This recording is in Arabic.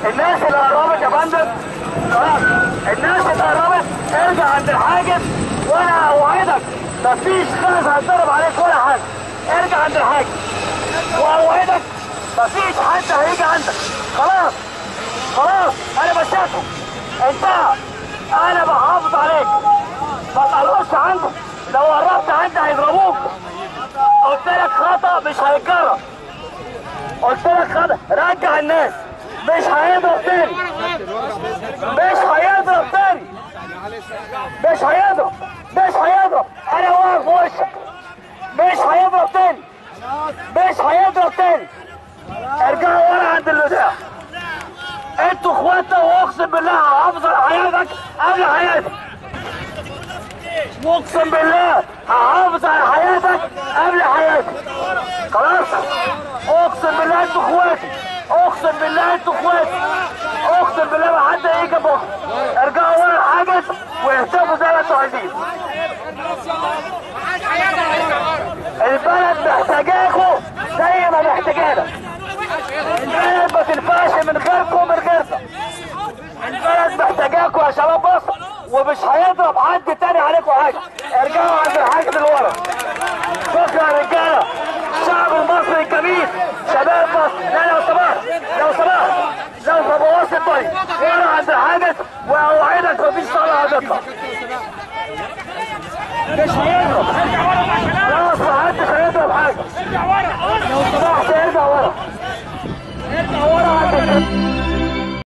الناس اللي قربت يا فندم خلاص، الناس اللي قربت ارجع عند الحاجز، وانا اوعدك مفيش خاز هيتضرب عليك ولا حاجه. ارجع عند الحاجز واوعدك مفيش حد هيجي عندك. خلاص خلاص انا مشيتهم، انتهى. انا بحافظ عليك، ما تقربش عندك، لو قربت عندي هيضربوك. قلت لك خطأ مش هيتجرب، قلت لك خطأ. رجع الناس، مش هيضرب تاني، مش هيضرب تاني، مش هيضرب، مش هيضرب. انا واقف في وشك، مش هيضرب تاني، مش هيضرب تاني. ارجعوا ورا عند الوداع، انتوا اخواتنا، واقسم بالله هحافظ على حياتك قبل حياتك، واقسم بالله هحافظ على حياتك قبل حياتك. خلاص اقسم بالله انتوا اخواتي، اقسم بالله انتوا اخواتي، اقسم بالله ما حد هيجي بكره. ارجعوا ورا الحاجز واهتفوا زي ما انتوا عايزين. البلد محتاجاكوا زي ما محتاجانا، البلد ما تنفعش من غيركم ومن غيرنا. البلد محتاجاكوا يا شباب مصر، ومش هيضرب حد تاني عليكم حاجه. ارجعوا عند الحاجز اللي ورا. شكرا يا رجاله، الشعب المصري الجميل، شباب مصر. لا لو سمحت، لو سمحت، لو بوظت الطريق ورا عند الحاجز، واوعدك مفيش طلعه هتطلع.